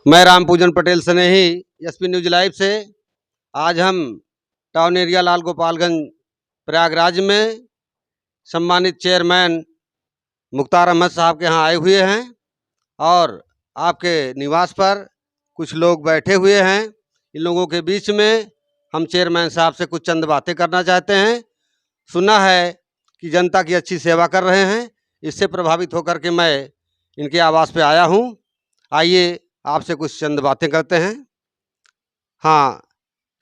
मैं राम पूजन पटेल स्नेही SP news live से। आज हम टाउन एरिया लाल गोपालगंज प्रयागराज में सम्मानित चेयरमैन मुख्तार अहमद साहब के यहाँ आए हुए हैं और आपके निवास पर कुछ लोग बैठे हुए हैं। इन लोगों के बीच में हम चेयरमैन साहब से कुछ चंद बातें करना चाहते हैं। सुना है कि जनता की अच्छी सेवा कर रहे हैं, इससे प्रभावित होकर के मैं इनके आवास पे आया हूँ। आइए आपसे कुछ चंद बातें करते हैं। हाँ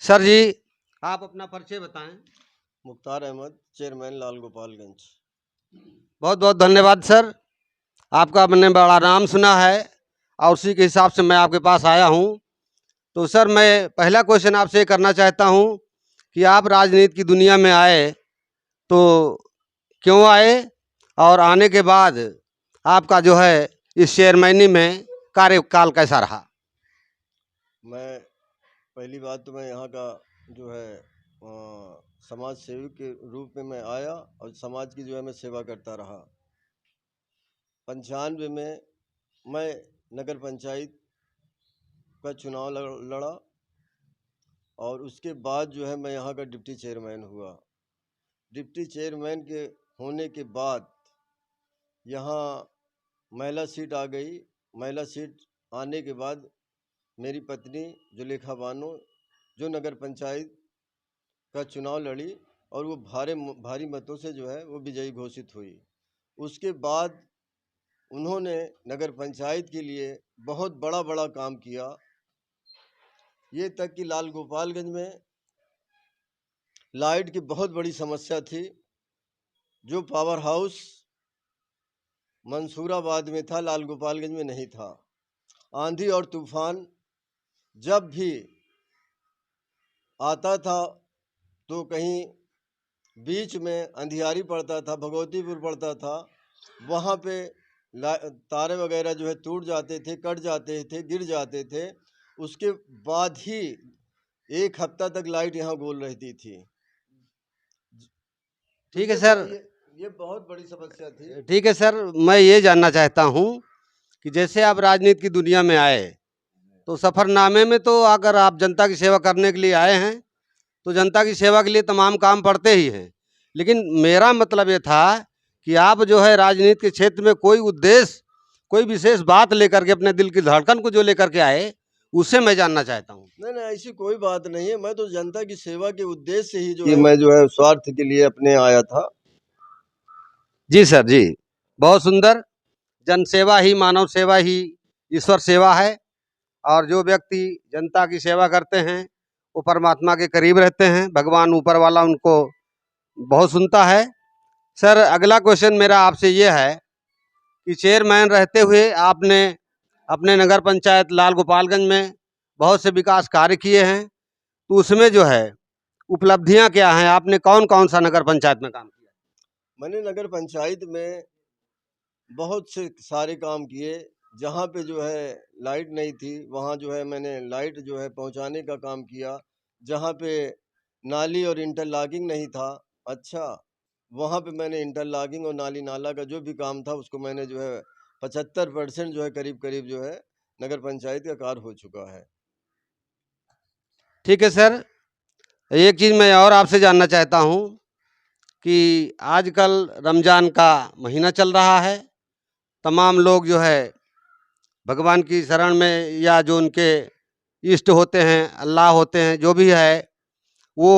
सर जी, आप अपना परिचय बताएं। मुख्तार अहमद, चेयरमैन लाल गोपालगंज। बहुत बहुत धन्यवाद सर, आपका मैंने बड़ा नाम सुना है और उसी के हिसाब से मैं आपके पास आया हूँ। तो सर मैं पहला क्वेश्चन आपसे करना चाहता हूँ कि आप राजनीति की दुनिया में आए तो क्यों आए, और आने के बाद आपका जो है इस चेयरमैनी में कार्यकाल कैसा रहा। मैं पहली बात तो मैं यहाँ का जो है समाज सेवी के रूप में मैं आया और समाज की जो है मैं सेवा करता रहा। 95 में मैं नगर पंचायत का चुनाव लड़ा और उसके बाद जो है मैं यहाँ का डिप्टी चेयरमैन हुआ। डिप्टी चेयरमैन के होने के बाद यहाँ महिला सीट आ गई। महिला सीट आने के बाद मेरी पत्नी जुलेखा बानो जो नगर पंचायत का चुनाव लड़ी और वो भारी मतों से जो है वो विजयी घोषित हुई। उसके बाद उन्होंने नगर पंचायत के लिए बहुत बड़ा काम किया। ये तक कि लाल गोपालगंज में लाइट की बहुत बड़ी समस्या थी। जो पावर हाउस मंसूराबाद में था, लाल गोपालगंज में नहीं था। आंधी और तूफान जब भी आता था तो कहीं बीच में अंधियारी पड़ता था, भगवतीपुर पड़ता था, वहाँ पे तारे वगैरह जो है टूट जाते थे, कट जाते थे, गिर जाते थे। उसके बाद ही 1 हफ्ता तक लाइट यहाँ गोल रहती थी। ठीक है सर, ये बहुत बड़ी समस्या थी। ठीक है सर, मैं ये जानना चाहता हूँ कि जैसे आप राजनीति की दुनिया में आए तो सफ़रनामे में तो अगर आप जनता की सेवा करने के लिए आए हैं तो जनता की सेवा के लिए तमाम काम पड़ते ही हैं, लेकिन मेरा मतलब ये था कि आप जो है राजनीति के क्षेत्र में कोई उद्देश्य, कोई विशेष बात लेकर के अपने दिल की धड़कन को जो लेकर के आए, उससे मैं जानना चाहता हूँ। नहीं, ऐसी कोई बात नहीं है। मैं तो जनता की सेवा के उद्देश्य से ही जो है मैं जो है स्वार्थ के लिए अपने आया था। जी सर जी, बहुत सुंदर। जन सेवा ही मानव सेवा ही ईश्वर सेवा है, और जो व्यक्ति जनता की सेवा करते हैं वो परमात्मा के करीब रहते हैं, भगवान ऊपर वाला उनको बहुत सुनता है। सर अगला क्वेश्चन मेरा आपसे ये है कि चेयरमैन रहते हुए आपने अपने नगर पंचायत लाल गोपालगंज में बहुत से विकास कार्य किए हैं, तो उसमें जो है उपलब्धियां क्या हैं, आपने कौन कौन सा नगर पंचायत में काम किया। मैंने नगर पंचायत में बहुत से सारे काम किए। जहाँ पे जो है लाइट नहीं थी वहाँ जो है मैंने लाइट जो है पहुँचाने का काम किया। जहाँ पे नाली और इंटरलॉकिंग नहीं था, अच्छा, वहाँ पे मैंने इंटरलॉकिंग और नाली नाला का जो भी काम था उसको मैंने जो है 75% जो है करीब जो है नगर पंचायत का कार्य हो चुका है। ठीक है सर, एक चीज़ मैं और आपसे जानना चाहता हूँ कि आजकल रमज़ान का महीना चल रहा है, तमाम लोग जो है भगवान की शरण में या जो उनके इष्ट होते हैं, अल्लाह होते हैं, जो भी है वो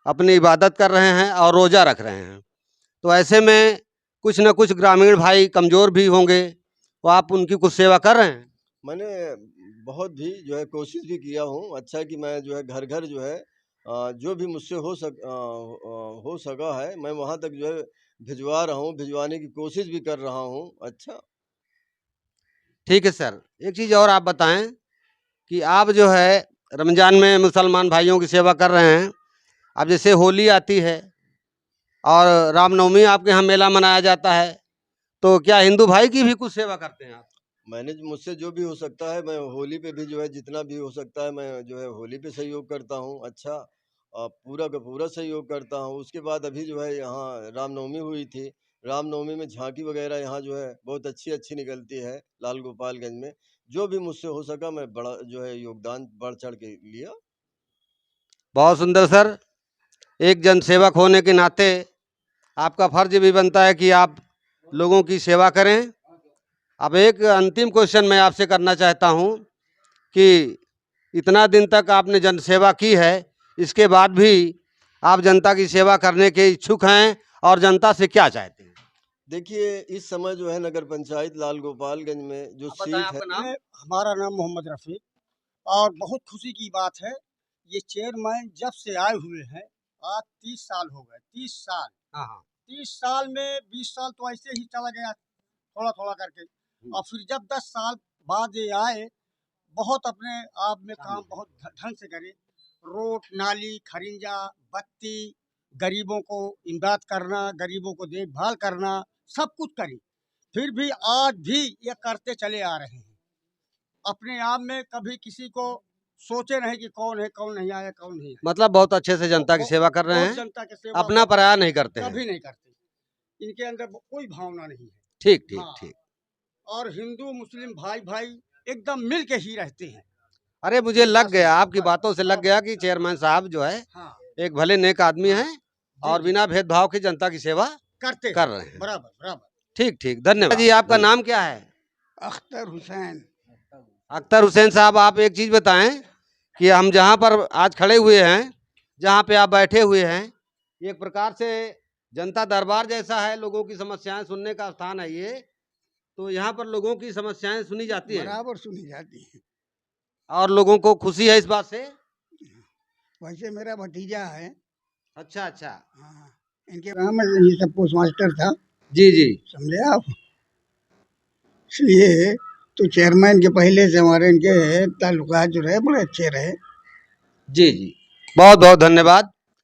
अपनी इबादत कर रहे हैं और रोज़ा रख रहे हैं। तो ऐसे में कुछ न कुछ ग्रामीण भाई कमज़ोर भी होंगे, तो आप उनकी कुछ सेवा कर रहे हैं। मैंने बहुत भी जो है कोशिश भी किया हूँ। अच्छा कि मैं जो है घर जो है जो भी मुझसे हो सका है मैं वहाँ तक जो है भिजवा रहा हूँ, भिजवाने की कोशिश भी कर रहा हूँ। अच्छा, ठीक है सर, एक चीज़ और आप बताएं कि आप जो है रमज़ान में मुसलमान भाइयों की सेवा कर रहे हैं। अब जैसे होली आती है और रामनवमी आपके यहाँ मेला मनाया जाता है, तो क्या हिंदू भाई की भी कुछ सेवा करते हैं आप। मुझसे जो भी हो सकता है मैं होली पे भी जो है जितना भी हो सकता है मैं जो है होली पे सहयोग करता हूँ। अच्छा, पूरा का पूरा सहयोग करता हूँ। उसके बाद अभी जो है यहाँ रामनवमी हुई थी। रामनवमी में झांकी वगैरह यहाँ जो है बहुत अच्छी निकलती है लाल गोपालगंज में। जो भी मुझसे हो सका मैं बड़ा जो है योगदान बढ़ चढ़ के लिया। बहुत सुंदर सर। एक जनसेवक होने के नाते आपका फर्ज भी बनता है कि आप लोगों की सेवा करें। अब एक अंतिम क्वेश्चन मैं आपसे करना चाहता हूं कि इतना दिन तक आपने जनसेवा की है, इसके बाद भी आप जनता की सेवा करने के इच्छुक हैं और जनता से क्या चाहते हैं? देखिए, इस समय जो है नगर पंचायत लाल गोपालगंज में जो सीट है, हमारा नाम मोहम्मद रफ़ी और बहुत खुशी की बात है, ये चेयरमैन जब से आए हुए हैं, आज 30 साल हो गए, 30 साल। हाँ, हाँ। 30 साल में 20 साल तो ऐसे ही चला गया, थोड़ा-थोड़ा करके। और फिर जब 10 साल बाद ये आए, बहुत अपने आप में काम बहुत ढंग से करे। रोड, नाली, खरिंजा, बत्ती, गरीबों को इमदाद करना, गरीबों को देखभाल करना, सब कुछ करी। फिर भी आज भी ये करते चले आ रहे हैं। अपने आप में कभी किसी को सोचे नहीं कि कौन है, कौन नहीं आया, कौन नहीं आया। मतलब बहुत अच्छे से जनता की सेवा कर रहे बहुत हैं, जनता की सेवा अपना पराया नहीं करते हैं। कभी नहीं करते। इनके अंदर कोई भावना नहीं है। ठीक ठीक हाँ। ठीक। और हिंदू मुस्लिम भाई भाई एकदम मिल के ही रहते हैं। अरे मुझे लग गया, आपकी बातों से लग गया कि चेयरमैन साहब जो है हाँ, एक भले नेक आदमी हैं और जी। बिना भेदभाव के जनता की सेवा करते कर रहे हैं। बराबर बराबर। ठीक ठीक, धन्यवाद जी। आपका नाम क्या है? अख्तर हुसैन। अख्तर हुसैन साहब, आप एक चीज बताएं कि हम जहां पर आज खड़े हुए हैं, जहां पे आप बैठे हुए हैं, एक प्रकार से जनता दरबार जैसा है, लोगों की समस्याएं सुनने का स्थान है ये। तो यहाँ पर लोगों की समस्याएं सुनी जाती हैं बराबर सुनी जाती है। और लोगों को खुशी है इस बात से। वैसे मेरा भतीजा है। अच्छा अच्छा। हाँ, इनके गाँव में ये सब पोस्ट मास्टर था, जी जी। समझे आप। इसलिए तो चेयरमैन के पहले से हमारे इनके ताल्लुकात जो रहे बड़े अच्छे रहे। जी जी, बहुत बहुत धन्यवाद।